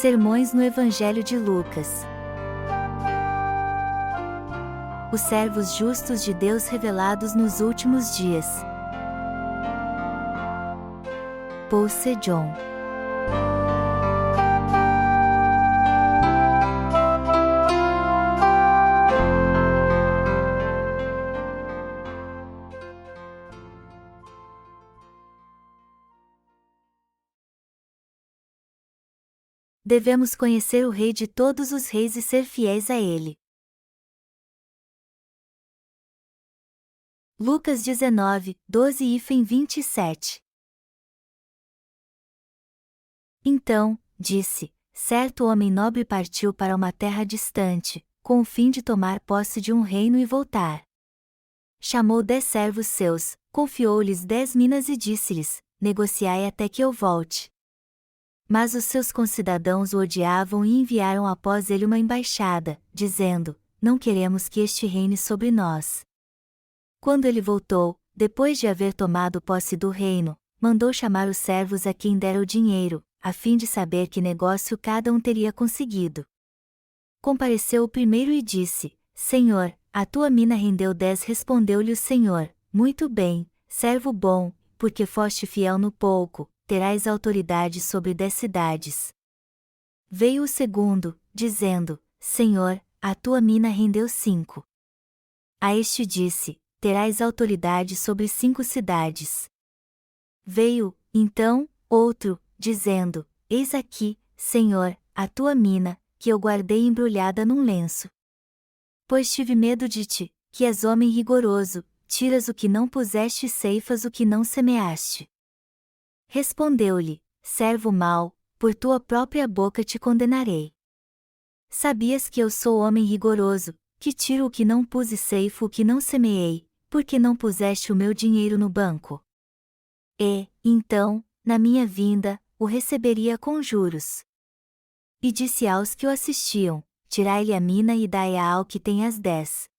Sermões no Evangelho de Lucas. Os servos justos de Deus revelados nos últimos dias. Paul Sejong. Devemos conhecer o Rei de todos os reis e ser fiéis a Ele. Lucas 19, 12-27. Então, disse, certo homem nobre partiu para uma terra distante, com o fim de tomar posse de um reino e voltar. Chamou 10 servos seus, confiou-lhes 10 minas e disse-lhes, negociai até que eu volte. Mas os seus concidadãos o odiavam e enviaram após ele uma embaixada, dizendo, não queremos que este reine sobre nós. Quando ele voltou, depois de haver tomado posse do reino, mandou chamar os servos a quem dera o dinheiro, a fim de saber que negócio cada um teria conseguido. Compareceu o primeiro e disse, Senhor, a tua mina rendeu 10. Respondeu-lhe o Senhor, muito bem, servo bom, porque foste fiel no pouco, terás autoridade sobre 10 cidades. Veio o segundo, dizendo, Senhor, a tua mina rendeu 5. A este disse, terás autoridade sobre 5 cidades. Veio, então, outro, dizendo, eis aqui, Senhor, a tua mina, que eu guardei embrulhada num lenço. Pois tive medo de ti, que és homem rigoroso, tiras o que não puseste e ceifas o que não semeaste. Respondeu-lhe, servo mau, por tua própria boca te condenarei. Sabias que eu sou homem rigoroso, que tiro o que não pus e ceifo o que não semeei, porque não puseste o meu dinheiro no banco? E, então, na minha vinda, o receberia com juros. E disse aos que o assistiam, tirai-lhe a mina e dai-a ao que tem as 10.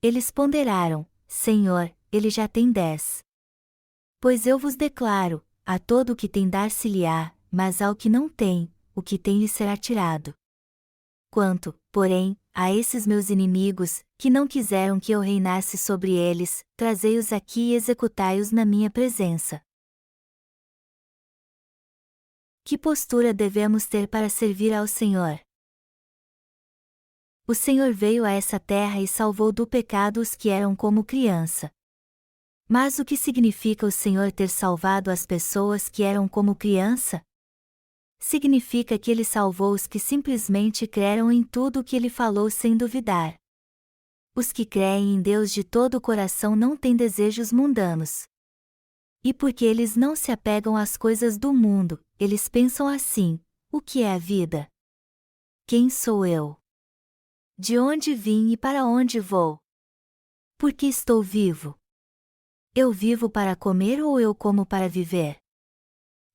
Eles ponderaram, Senhor, ele já tem 10. Pois eu vos declaro, a todo o que tem dar-se-lhe-á, mas ao que não tem, o que tem lhe será tirado. Quanto, porém, a esses meus inimigos, que não quiseram que eu reinasse sobre eles, trazei-os aqui e executai-os na minha presença. Que postura devemos ter para servir ao Senhor? O Senhor veio a essa terra e salvou do pecado os que eram como criança. Mas o que significa o Senhor ter salvado as pessoas que eram como criança? Significa que Ele salvou os que simplesmente creram em tudo o que Ele falou sem duvidar. Os que creem em Deus de todo o coração não têm desejos mundanos. E porque eles não se apegam às coisas do mundo, eles pensam assim, o que é a vida? Quem sou eu? De onde vim e para onde vou? Por que estou vivo? Eu vivo para comer ou eu como para viver?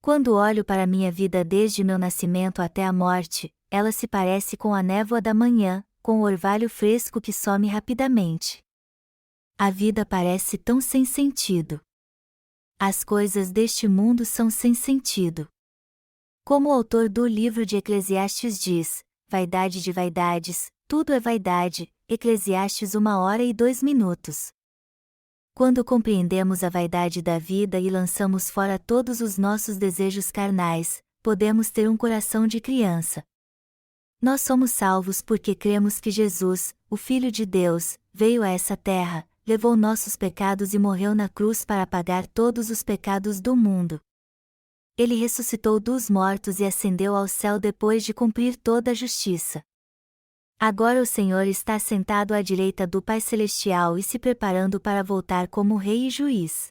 Quando olho para minha vida desde meu nascimento até a morte, ela se parece com a névoa da manhã, com o orvalho fresco que some rapidamente. A vida parece tão sem sentido. As coisas deste mundo são sem sentido. Como o autor do livro de Eclesiastes diz, vaidade de vaidades, tudo é vaidade, Eclesiastes 1h02. Quando compreendemos a vaidade da vida e lançamos fora todos os nossos desejos carnais, podemos ter um coração de criança. Nós somos salvos porque cremos que Jesus, o Filho de Deus, veio a essa terra, levou nossos pecados e morreu na cruz para pagar todos os pecados do mundo. Ele ressuscitou dos mortos e ascendeu ao céu depois de cumprir toda a justiça. Agora o Senhor está sentado à direita do Pai Celestial e se preparando para voltar como Rei e Juiz.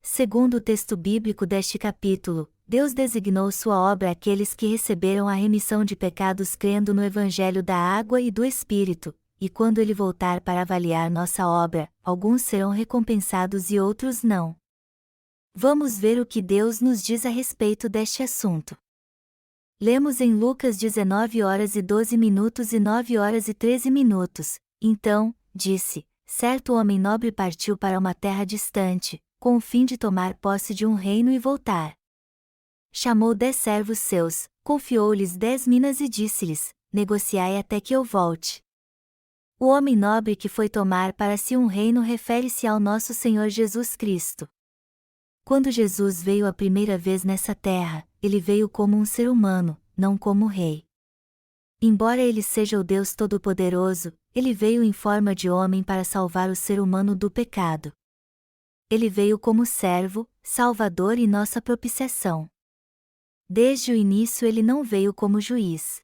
Segundo o texto bíblico deste capítulo, Deus designou sua obra àqueles que receberam a remissão de pecados crendo no Evangelho da Água e do Espírito, e quando Ele voltar para avaliar nossa obra, alguns serão recompensados e outros não. Vamos ver o que Deus nos diz a respeito deste assunto. Lemos em Lucas 19h12 e 9h13. Então, disse, certo homem nobre partiu para uma terra distante, com o fim de tomar posse de um reino e voltar. Chamou 10 servos seus, confiou-lhes 10 minas e disse-lhes: negociai até que eu volte. O homem nobre que foi tomar para si um reino refere-se ao nosso Senhor Jesus Cristo. Quando Jesus veio a primeira vez nessa terra, ele veio como um ser humano, não como rei. Embora ele seja o Deus Todo-Poderoso, ele veio em forma de homem para salvar o ser humano do pecado. Ele veio como servo, salvador e nossa propiciação. Desde o início ele não veio como juiz.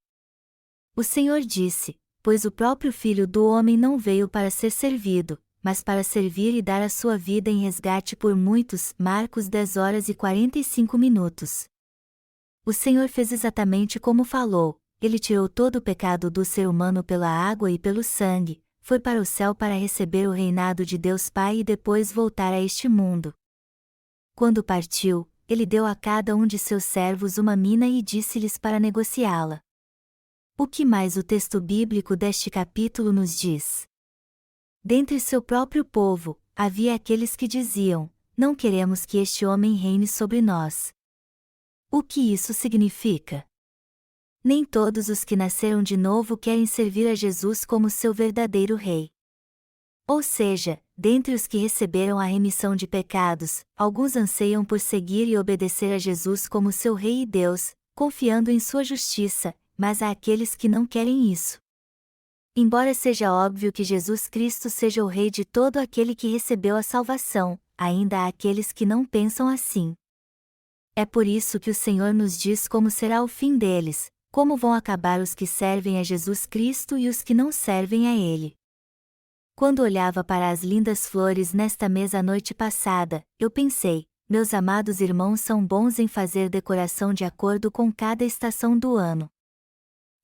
O Senhor disse: pois o próprio Filho do Homem não veio para ser servido, mas para servir e dar a sua vida em resgate por muitos. Marcos 10h45. O Senhor fez exatamente como falou, ele tirou todo o pecado do ser humano pela água e pelo sangue, foi para o céu para receber o reinado de Deus Pai e depois voltar a este mundo. Quando partiu, ele deu a cada um de seus servos uma mina e disse-lhes para negociá-la. O que mais o texto bíblico deste capítulo nos diz? Dentre seu próprio povo, havia aqueles que diziam: não queremos que este homem reine sobre nós. O que isso significa? Nem todos os que nasceram de novo querem servir a Jesus como seu verdadeiro rei. Ou seja, dentre os que receberam a remissão de pecados, alguns anseiam por seguir e obedecer a Jesus como seu rei e Deus, confiando em sua justiça, mas há aqueles que não querem isso. Embora seja óbvio que Jesus Cristo seja o rei de todo aquele que recebeu a salvação, ainda há aqueles que não pensam assim. É por isso que o Senhor nos diz como será o fim deles, como vão acabar os que servem a Jesus Cristo e os que não servem a Ele. Quando olhava para as lindas flores nesta mesa a noite passada, eu pensei: meus amados irmãos são bons em fazer decoração de acordo com cada estação do ano.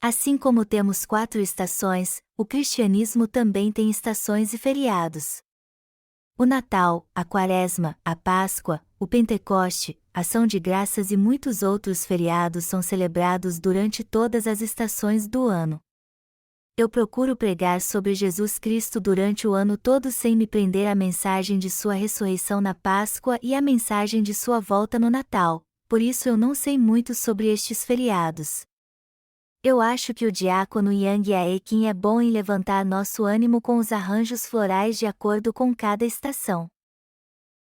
Assim como temos 4 estações, o cristianismo também tem estações e feriados. O Natal, a Quaresma, a Páscoa, o Pentecoste, Ação de Graças e muitos outros feriados são celebrados durante todas as estações do ano. Eu procuro pregar sobre Jesus Cristo durante o ano todo sem me prender à mensagem de sua ressurreição na Páscoa e à mensagem de sua volta no Natal, por isso eu não sei muito sobre estes feriados. Eu acho que o diácono Yang Aekin é bom em levantar nosso ânimo com os arranjos florais de acordo com cada estação.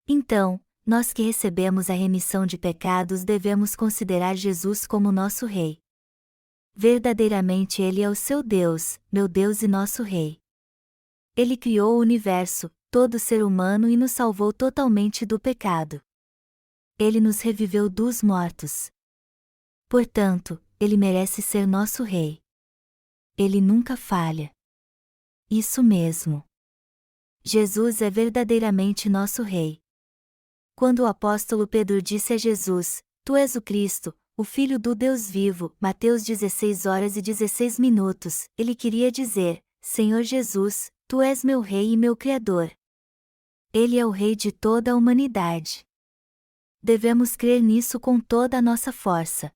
Então, nós que recebemos a remissão de pecados devemos considerar Jesus como nosso Rei. Verdadeiramente Ele é o seu Deus, meu Deus e nosso Rei. Ele criou o universo, todo ser humano e nos salvou totalmente do pecado. Ele nos reviveu dos mortos. Portanto, Ele merece ser nosso Rei. Ele nunca falha. Isso mesmo. Jesus é verdadeiramente nosso Rei. Quando o apóstolo Pedro disse a Jesus: Tu és o Cristo, o Filho do Deus vivo, Mateus 16h16, ele queria dizer: Senhor Jesus, Tu és meu Rei e meu Criador. Ele é o Rei de toda a humanidade. Devemos crer nisso com toda a nossa força.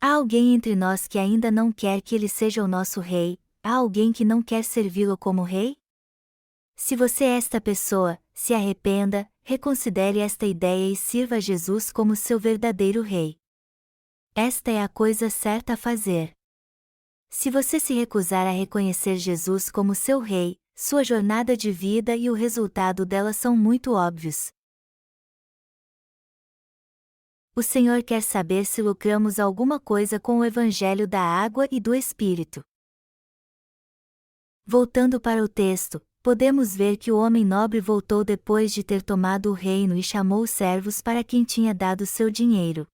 Há alguém entre nós que ainda não quer que ele seja o nosso Rei? Há alguém que não quer servi-lo como Rei? Se você é esta pessoa, se arrependa, reconsidere esta ideia e sirva a Jesus como seu verdadeiro Rei. Esta é a coisa certa a fazer. Se você se recusar a reconhecer Jesus como seu Rei, sua jornada de vida e o resultado dela são muito óbvios. O Senhor quer saber se lucramos alguma coisa com o Evangelho da Água e do Espírito. Voltando para o texto, podemos ver que o homem nobre voltou depois de ter tomado o reino e chamou os servos para quem tinha dado seu dinheiro.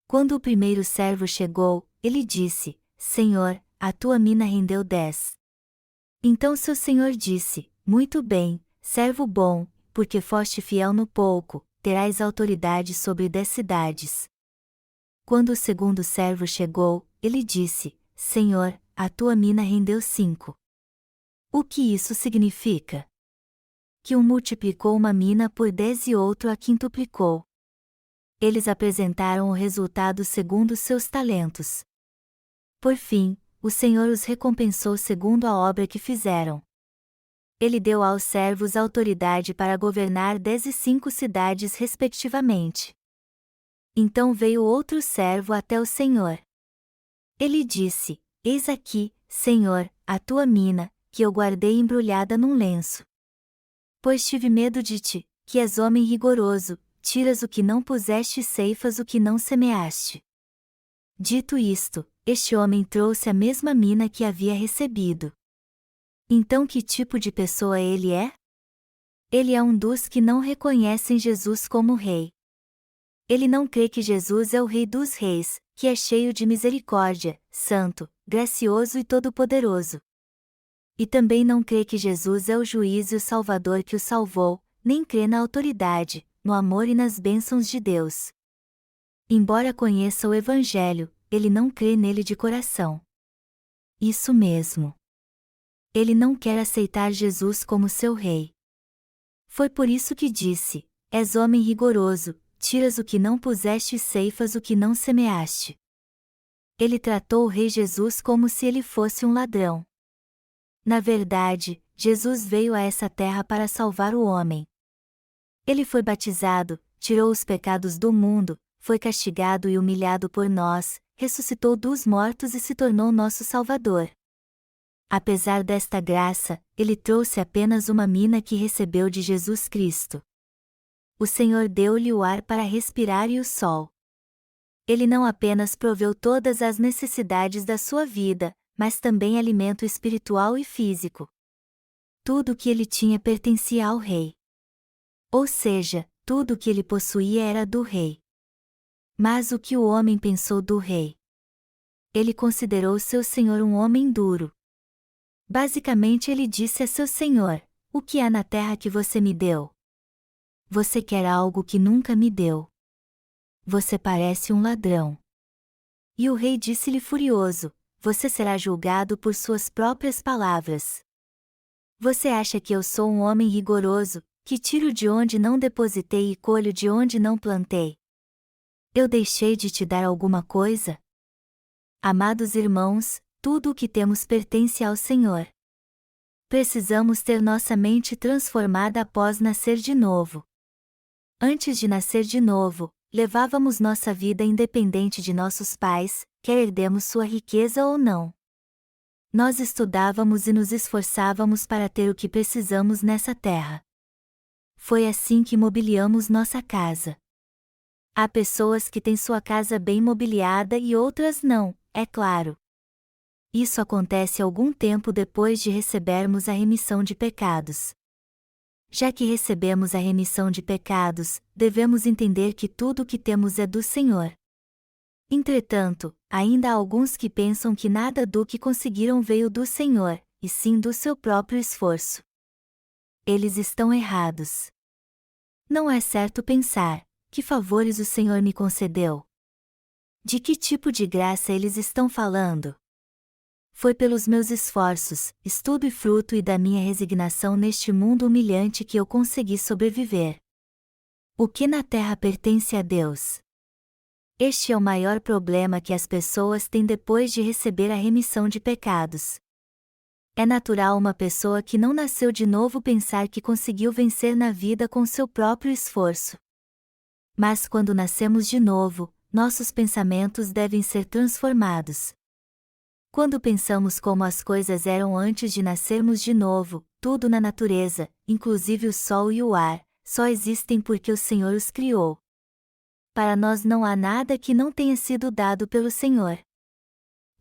Quando o primeiro servo chegou, ele disse: Senhor, a tua mina rendeu 10. Então seu senhor disse: Muito bem, servo bom, porque foste fiel no pouco, terás autoridade sobre 10 cidades. Quando o segundo servo chegou, ele disse: Senhor, a tua mina rendeu 5. O que isso significa? Que um multiplicou uma mina por 10 e outro a quintuplicou. Eles apresentaram o resultado segundo seus talentos. Por fim, o Senhor os recompensou segundo a obra que fizeram. Ele deu aos servos autoridade para governar 10 e 5 cidades respectivamente. Então veio outro servo até o senhor. Ele disse: Eis aqui, senhor, a tua mina, que eu guardei embrulhada num lenço. Pois tive medo de ti, que és homem rigoroso, tiras o que não puseste e ceifas o que não semeaste. Dito isto, este homem trouxe a mesma mina que havia recebido. Então que tipo de pessoa ele é? Ele é um dos que não reconhecem Jesus como rei. Ele não crê que Jesus é o Rei dos Reis, que é cheio de misericórdia, santo, gracioso e todo-poderoso. E também não crê que Jesus é o juiz e o Salvador que o salvou, nem crê na autoridade, no amor e nas bênçãos de Deus. Embora conheça o Evangelho, ele não crê nele de coração. Isso mesmo. Ele não quer aceitar Jesus como seu rei. Foi por isso que disse: És homem rigoroso, tiras o que não puseste e ceifas o que não semeaste. Ele tratou o rei Jesus como se ele fosse um ladrão. Na verdade, Jesus veio a essa terra para salvar o homem. Ele foi batizado, tirou os pecados do mundo, foi castigado e humilhado por nós, ressuscitou dos mortos e se tornou nosso Salvador. Apesar desta graça, ele trouxe apenas uma mina que recebeu de Jesus Cristo. O Senhor deu-lhe o ar para respirar e o sol. Ele não apenas proveu todas as necessidades da sua vida, mas também alimento espiritual e físico. Tudo o que ele tinha pertencia ao rei. Ou seja, tudo o que ele possuía era do rei. Mas o que o homem pensou do rei? Ele considerou seu senhor um homem duro. Basicamente ele disse a seu senhor: O que há na terra que você me deu? Você quer algo que nunca me deu. Você parece um ladrão. E o rei disse-lhe furioso: Você será julgado por suas próprias palavras. Você acha que eu sou um homem rigoroso, que tiro de onde não depositei e colho de onde não plantei? Eu deixei de te dar alguma coisa? Amados irmãos, tudo o que temos pertence ao Senhor. Precisamos ter nossa mente transformada após nascer de novo. Antes de nascer de novo, levávamos nossa vida independente de nossos pais, quer herdemos sua riqueza ou não. Nós estudávamos e nos esforçávamos para ter o que precisamos nessa terra. Foi assim que mobiliamos nossa casa. Há pessoas que têm sua casa bem mobiliada e outras não, é claro. Isso acontece algum tempo depois de recebermos a remissão de pecados. Já que recebemos a remissão de pecados, devemos entender que tudo o que temos é do Senhor. Entretanto, ainda há alguns que pensam que nada do que conseguiram veio do Senhor, e sim do seu próprio esforço. Eles estão errados. Não é certo pensar: que favores o Senhor me concedeu? De que tipo de graça eles estão falando? Foi pelos meus esforços, estudo e fruto e da minha resignação neste mundo humilhante que eu consegui sobreviver. O que na terra pertence a Deus? Este é o maior problema que as pessoas têm depois de receber a remissão de pecados. É natural uma pessoa que não nasceu de novo pensar que conseguiu vencer na vida com seu próprio esforço. Mas quando nascemos de novo, nossos pensamentos devem ser transformados. Quando pensamos como as coisas eram antes de nascermos de novo, tudo na natureza, inclusive o sol e o ar, só existem porque o Senhor os criou. Para nós não há nada que não tenha sido dado pelo Senhor.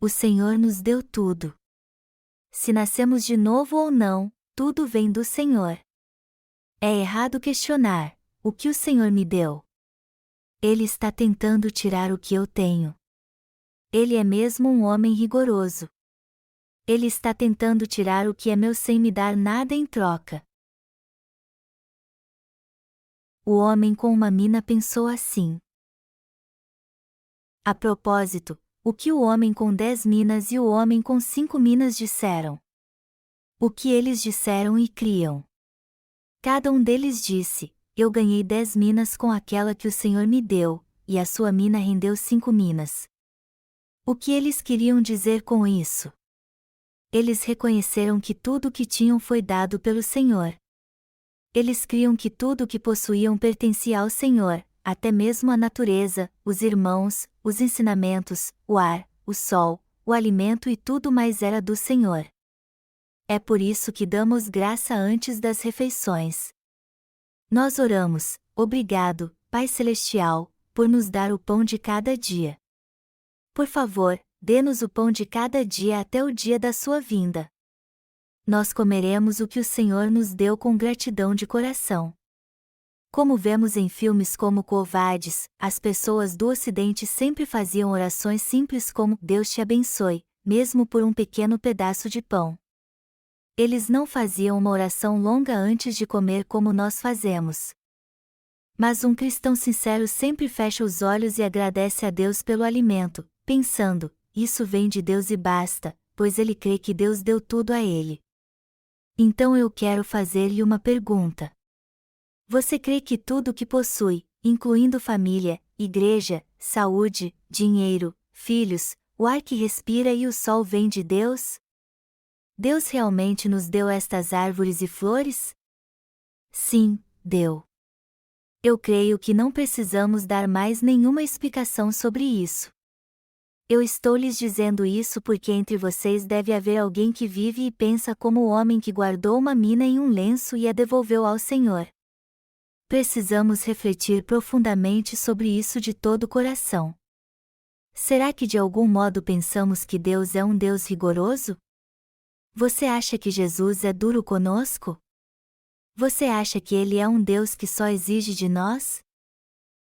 O Senhor nos deu tudo. Se nascemos de novo ou não, tudo vem do Senhor. É errado questionar: o que o Senhor me deu? Ele está tentando tirar o que eu tenho. Ele é mesmo um homem rigoroso. Ele está tentando tirar o que é meu sem me dar nada em troca. O homem com uma mina pensou assim. A propósito, o que o homem com 10 minas e o homem com 5 minas disseram? O que eles disseram e criam? Cada um deles disse: Eu ganhei 10 minas com aquela que o Senhor me deu, e a sua mina rendeu 5 minas. O que eles queriam dizer com isso? Eles reconheceram que tudo o que tinham foi dado pelo Senhor. Eles criam que tudo o que possuíam pertencia ao Senhor, até mesmo a natureza, os irmãos, os ensinamentos, o ar, o sol, o alimento e tudo mais era do Senhor. É por isso que damos graça antes das refeições. Nós oramos: obrigado, Pai Celestial, por nos dar o pão de cada dia. Por favor, dê-nos o pão de cada dia até o dia da sua vinda. Nós comeremos o que o Senhor nos deu com gratidão de coração. Como vemos em filmes como Quo Vadis, as pessoas do Ocidente sempre faziam orações simples como Deus te abençoe, mesmo por um pequeno pedaço de pão. Eles não faziam uma oração longa antes de comer como nós fazemos. Mas um cristão sincero sempre fecha os olhos e agradece a Deus pelo alimento, pensando: isso vem de Deus e basta, pois ele crê que Deus deu tudo a ele. Então eu quero fazer-lhe uma pergunta. Você crê que tudo o que possui, incluindo família, igreja, saúde, dinheiro, filhos, o ar que respira e o sol vem de Deus? Deus realmente nos deu estas árvores e flores? Sim, deu. Eu creio que não precisamos dar mais nenhuma explicação sobre isso. Eu estou lhes dizendo isso porque entre vocês deve haver alguém que vive e pensa como o homem que guardou uma mina em um lenço e a devolveu ao Senhor. Precisamos refletir profundamente sobre isso de todo o coração. Será que de algum modo pensamos que Deus é um Deus rigoroso? Você acha que Jesus é duro conosco? Você acha que Ele é um Deus que só exige de nós?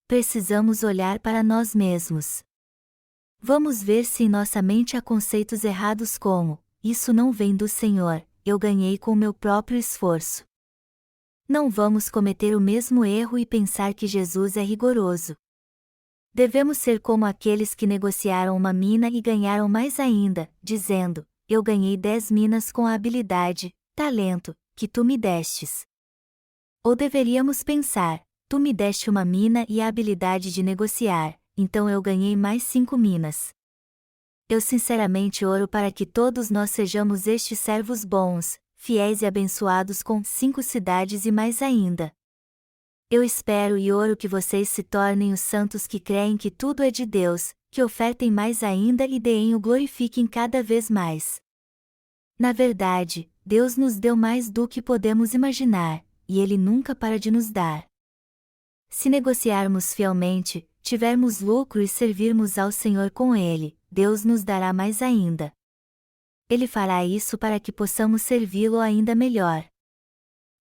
Precisamos olhar para nós mesmos. Vamos ver se em nossa mente há conceitos errados como: isso não vem do Senhor, eu ganhei com meu próprio esforço. Não vamos cometer o mesmo erro e pensar que Jesus é rigoroso. Devemos ser como aqueles que negociaram uma mina e ganharam mais ainda, dizendo: eu ganhei 10 minas com a habilidade, talento, que tu me destes. Ou deveríamos pensar: tu me deste uma mina e a habilidade de negociar, então eu ganhei mais 5 minas. Eu sinceramente oro para que todos nós sejamos estes servos bons, fiéis e abençoados com 5 cidades e mais ainda. Eu espero e oro que vocês se tornem os santos que creem que tudo é de Deus, que ofertem mais ainda e deem-o glorifiquem cada vez mais. Na verdade, Deus nos deu mais do que podemos imaginar, e Ele nunca para de nos dar. Se negociarmos fielmente, tivermos lucro e servirmos ao Senhor com Ele, Deus nos dará mais ainda. Ele fará isso para que possamos servi-lo ainda melhor.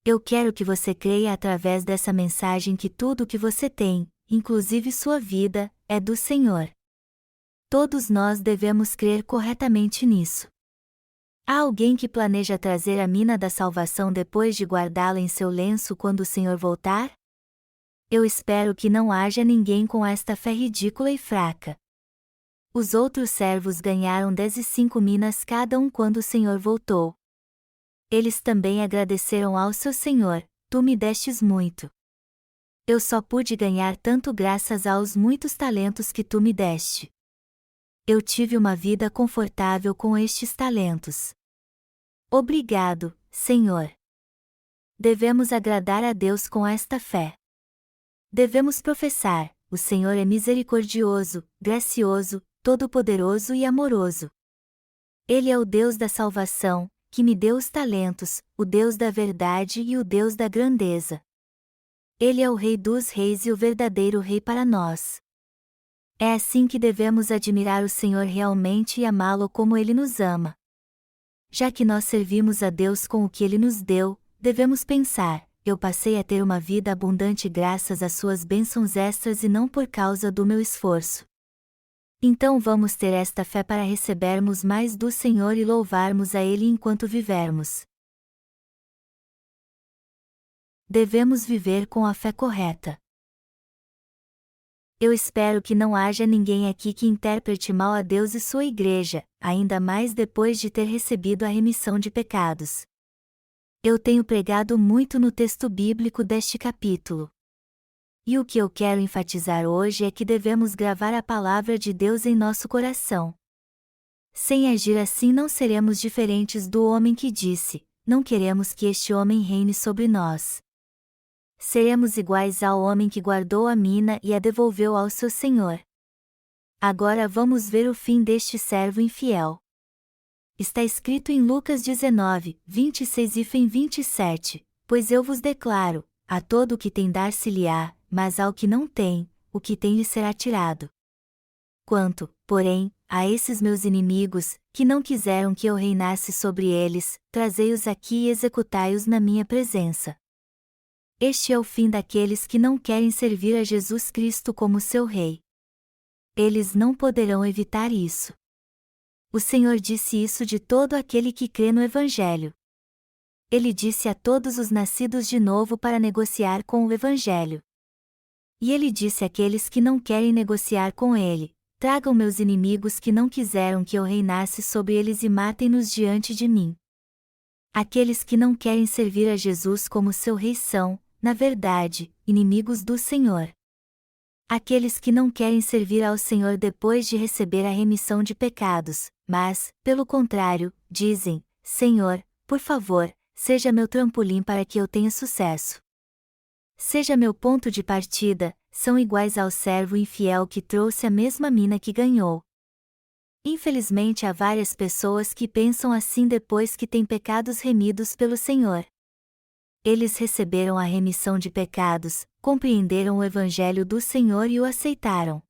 Eu quero que você creia através dessa mensagem que tudo o que você tem, inclusive sua vida, é do Senhor. Todos nós devemos crer corretamente nisso. Há alguém que planeja trazer a mina da salvação depois de guardá-la em seu lenço quando o Senhor voltar? Eu espero que não haja ninguém com esta fé ridícula e fraca. Os outros servos ganharam 15 minas cada um quando o Senhor voltou. Eles também agradeceram ao seu Senhor: tu me destes muito. Eu só pude ganhar tanto graças aos muitos talentos que tu me deste. Eu tive uma vida confortável com estes talentos. Obrigado, Senhor. Devemos agradar a Deus com esta fé. Devemos professar: o Senhor é misericordioso, gracioso, todo-poderoso e amoroso. Ele é o Deus da salvação, que me deu os talentos, o Deus da verdade e o Deus da grandeza. Ele é o Rei dos Reis e o verdadeiro Rei para nós. É assim que devemos admirar o Senhor realmente e amá-lo como Ele nos ama. Já que nós servimos a Deus com o que Ele nos deu, devemos pensar: eu passei a ter uma vida abundante graças às suas bênçãos extras e não por causa do meu esforço. Então vamos ter esta fé para recebermos mais do Senhor e louvarmos a Ele enquanto vivermos. Devemos viver com a fé correta. Eu espero que não haja ninguém aqui que interprete mal a Deus e sua igreja, ainda mais depois de ter recebido a remissão de pecados. Eu tenho pregado muito no texto bíblico deste capítulo. E o que eu quero enfatizar hoje é que devemos gravar a palavra de Deus em nosso coração. Sem agir assim não seremos diferentes do homem que disse: não queremos que este homem reine sobre nós. Seremos iguais ao homem que guardou a mina e a devolveu ao seu senhor. Agora vamos ver o fim deste servo infiel. Está escrito em Lucas 19, 26 e 27, pois eu vos declaro, a todo o que tem dar-se-lhe-á, mas ao que não tem, o que tem lhe será tirado. Quanto, porém, a esses meus inimigos, que não quiseram que eu reinasse sobre eles, trazei-os aqui e executai-os na minha presença. Este é o fim daqueles que não querem servir a Jesus Cristo como seu Rei. Eles não poderão evitar isso. O Senhor disse isso de todo aquele que crê no Evangelho. Ele disse a todos os nascidos de novo para negociar com o Evangelho. E ele disse àqueles que não querem negociar com ele: tragam meus inimigos que não quiseram que eu reinasse sobre eles e matem-nos diante de mim. Aqueles que não querem servir a Jesus como seu Rei são, na verdade, inimigos do Senhor. Aqueles que não querem servir ao Senhor depois de receber a remissão de pecados, mas, pelo contrário, dizem: Senhor, por favor, seja meu trampolim para que eu tenha sucesso. Seja meu ponto de partida, são iguais ao servo infiel que trouxe a mesma mina que ganhou. Infelizmente há várias pessoas que pensam assim depois que têm pecados remidos pelo Senhor. Eles receberam a remissão de pecados, compreenderam o Evangelho do Senhor e o aceitaram.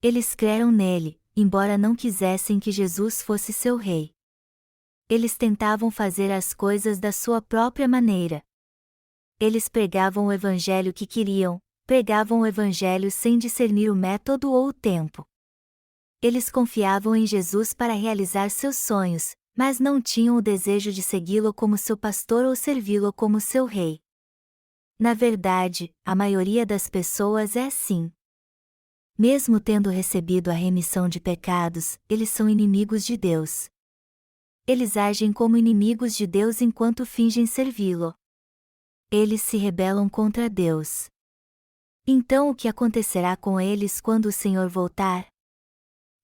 Eles creram nele, embora não quisessem que Jesus fosse seu Rei. Eles tentavam fazer as coisas da sua própria maneira. Eles pregavam o Evangelho que queriam, pregavam o Evangelho sem discernir o método ou o tempo. Eles confiavam em Jesus para realizar seus sonhos, mas não tinham o desejo de segui-lo como seu pastor ou servi-lo como seu rei. Na verdade, a maioria das pessoas é assim. Mesmo tendo recebido a remissão de pecados, eles são inimigos de Deus. Eles agem como inimigos de Deus enquanto fingem servi-lo. Eles se rebelam contra Deus. Então o que acontecerá com eles quando o Senhor voltar?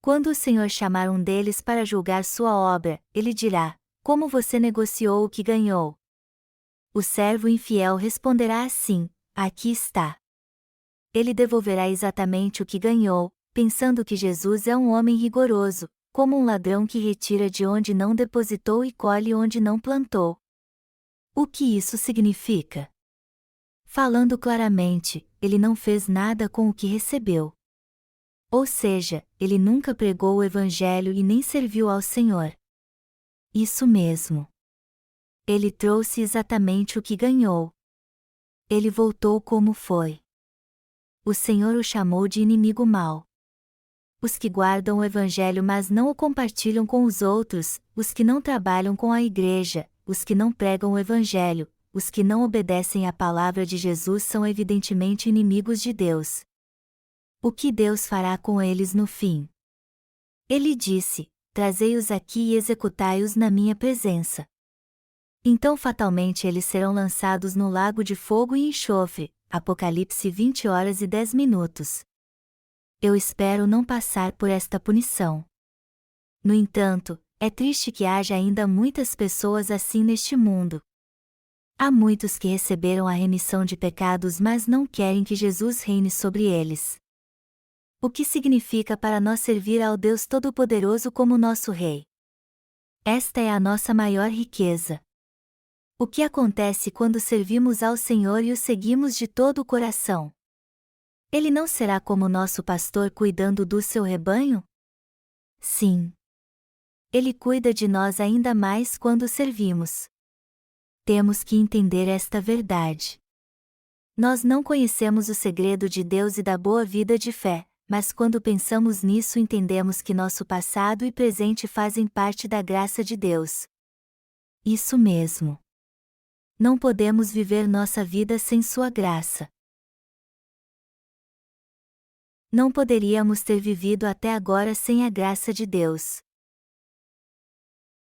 Quando o Senhor chamar um deles para julgar sua obra, ele dirá: como você negociou o que ganhou? O servo infiel responderá assim: aqui está. Ele devolverá exatamente o que ganhou, pensando que Jesus é um homem rigoroso, como um ladrão que retira de onde não depositou e colhe onde não plantou. O que isso significa? Falando claramente, ele não fez nada com o que recebeu. Ou seja, ele nunca pregou o Evangelho e nem serviu ao Senhor. Isso mesmo. Ele trouxe exatamente o que ganhou. Ele voltou como foi. O Senhor o chamou de inimigo mau. Os que guardam o Evangelho mas não o compartilham com os outros, os que não trabalham com a igreja, os que não pregam o Evangelho, os que não obedecem à palavra de Jesus são evidentemente inimigos de Deus. O que Deus fará com eles no fim? Ele disse: trazei-os aqui e executai-os na minha presença. Então fatalmente eles serão lançados no lago de fogo e enxofre. Apocalipse 20h10. Eu espero não passar por esta punição. No entanto, é triste que haja ainda muitas pessoas assim neste mundo. Há muitos que receberam a remissão de pecados mas não querem que Jesus reine sobre eles. O que significa para nós servir ao Deus Todo-Poderoso como nosso Rei? Esta é a nossa maior riqueza. O que acontece quando servimos ao Senhor e o seguimos de todo o coração? Ele não será como nosso pastor cuidando do seu rebanho? Sim. Ele cuida de nós ainda mais quando o servimos. Temos que entender esta verdade. Nós não conhecemos o segredo de Deus e da boa vida de fé, mas quando pensamos nisso entendemos que nosso passado e presente fazem parte da graça de Deus. Isso mesmo. Não podemos viver nossa vida sem sua graça. Não poderíamos ter vivido até agora sem a graça de Deus.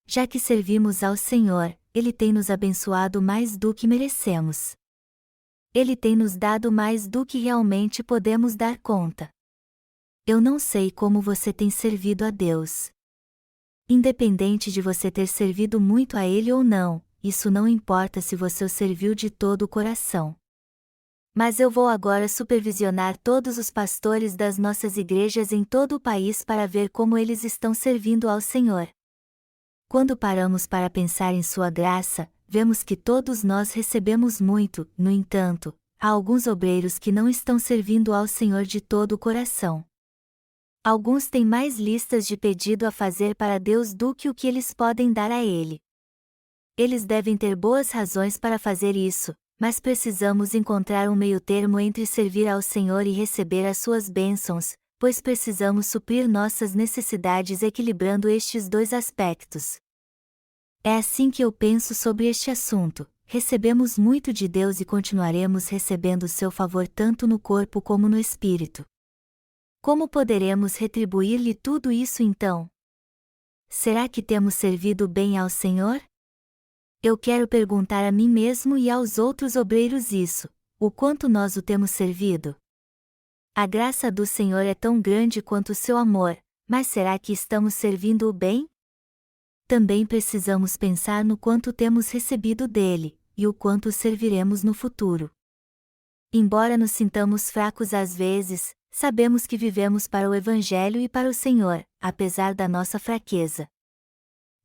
Já que servimos ao Senhor, Ele tem nos abençoado mais do que merecemos. Ele tem nos dado mais do que realmente podemos dar conta. Eu não sei como você tem servido a Deus. Independente de você ter servido muito a Ele ou não, isso não importa se você o serviu de todo o coração. Mas eu vou agora supervisionar todos os pastores das nossas igrejas em todo o país para ver como eles estão servindo ao Senhor. Quando paramos para pensar em sua graça, vemos que todos nós recebemos muito, no entanto, há alguns obreiros que não estão servindo ao Senhor de todo o coração. Alguns têm mais listas de pedido a fazer para Deus do que o que eles podem dar a Ele. Eles devem ter boas razões para fazer isso, mas precisamos encontrar um meio-termo entre servir ao Senhor e receber as suas bênçãos, pois precisamos suprir nossas necessidades equilibrando estes dois aspectos. É assim que eu penso sobre este assunto. Recebemos muito de Deus e continuaremos recebendo seu favor tanto no corpo como no espírito. Como poderemos retribuir-lhe tudo isso então? Será que temos servido bem ao Senhor? Eu quero perguntar a mim mesmo e aos outros obreiros isso: o quanto nós o temos servido? A graça do Senhor é tão grande quanto o seu amor, mas será que estamos servindo-o bem? Também precisamos pensar no quanto temos recebido dele, e o quanto o serviremos no futuro. Embora nos sintamos fracos às vezes, sabemos que vivemos para o Evangelho e para o Senhor, apesar da nossa fraqueza.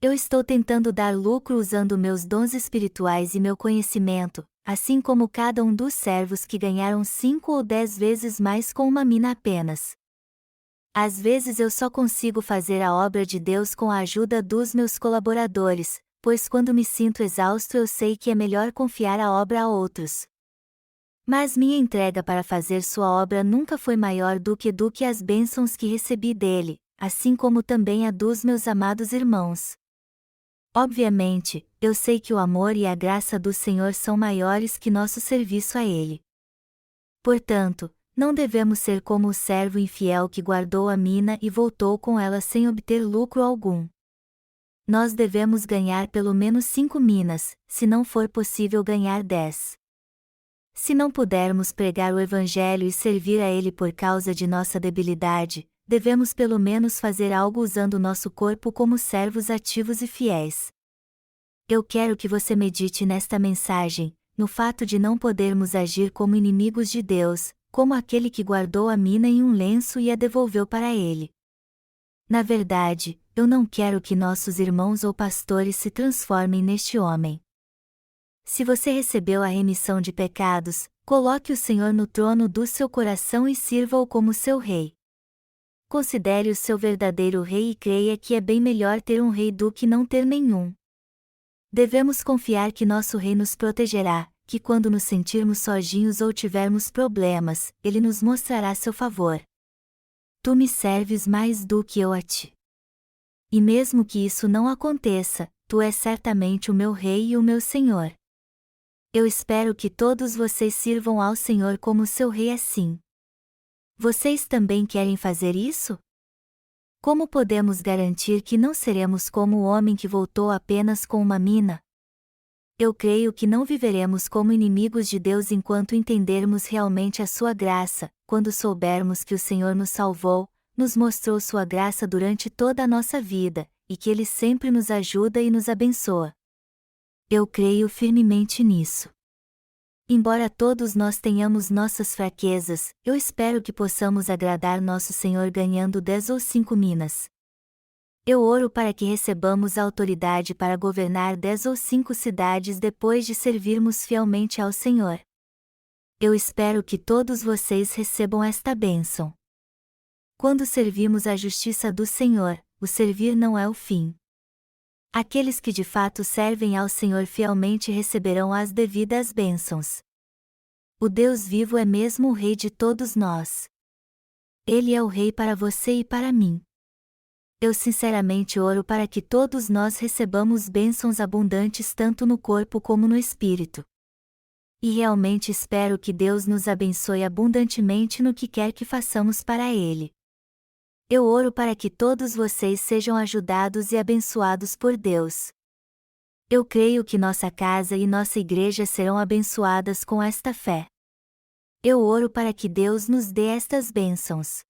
Eu estou tentando dar lucro usando meus dons espirituais e meu conhecimento, assim como cada um dos servos que ganharam 5 ou 10 vezes mais com uma mina apenas. Às vezes eu só consigo fazer a obra de Deus com a ajuda dos meus colaboradores, pois quando me sinto exausto eu sei que é melhor confiar a obra a outros. Mas minha entrega para fazer sua obra nunca foi maior do que as bênçãos que recebi dele, assim como também a dos meus amados irmãos. Obviamente, eu sei que o amor e a graça do Senhor são maiores que nosso serviço a Ele. Portanto, não devemos ser como o servo infiel que guardou a mina e voltou com ela sem obter lucro algum. Nós devemos ganhar pelo menos 5 minas, se não for possível ganhar 10. Se não pudermos pregar o Evangelho e servir a Ele por causa de nossa debilidade, devemos pelo menos fazer algo usando nosso corpo como servos ativos e fiéis. Eu quero que você medite nesta mensagem, no fato de não podermos agir como inimigos de Deus, como aquele que guardou a mina em um lenço e a devolveu para ele. Na verdade, eu não quero que nossos irmãos ou pastores se transformem neste homem. Se você recebeu a remissão de pecados, coloque o Senhor no trono do seu coração e sirva-o como seu rei. Considere o seu verdadeiro rei e creia que é bem melhor ter um rei do que não ter nenhum. Devemos confiar que nosso rei nos protegerá, que quando nos sentirmos sozinhos ou tivermos problemas, ele nos mostrará seu favor. Tu me serves mais do que eu a ti. E mesmo que isso não aconteça, tu és certamente o meu rei e o meu Senhor. Eu espero que todos vocês sirvam ao Senhor como seu rei assim. Vocês também querem fazer isso? Como podemos garantir que não seremos como o homem que voltou apenas com uma mina? Eu creio que não viveremos como inimigos de Deus enquanto entendermos realmente a sua graça, quando soubermos que o Senhor nos salvou, nos mostrou sua graça durante toda a nossa vida, e que Ele sempre nos ajuda e nos abençoa. Eu creio firmemente nisso. Embora todos nós tenhamos nossas fraquezas, eu espero que possamos agradar nosso Senhor ganhando 10 ou 5 minas. Eu oro para que recebamos a autoridade para governar 10 ou 5 cidades depois de servirmos fielmente ao Senhor. Eu espero que todos vocês recebam esta bênção. Quando servimos a justiça do Senhor, o servir não é o fim. Aqueles que de fato servem ao Senhor fielmente receberão as devidas bênçãos. O Deus vivo é mesmo o Rei de todos nós. Ele é o Rei para você e para mim. Eu sinceramente oro para que todos nós recebamos bênçãos abundantes tanto no corpo como no espírito. E realmente espero que Deus nos abençoe abundantemente no que quer que façamos para Ele. Eu oro para que todos vocês sejam ajudados e abençoados por Deus. Eu creio que nossa casa e nossa igreja serão abençoadas com esta fé. Eu oro para que Deus nos dê estas bênçãos.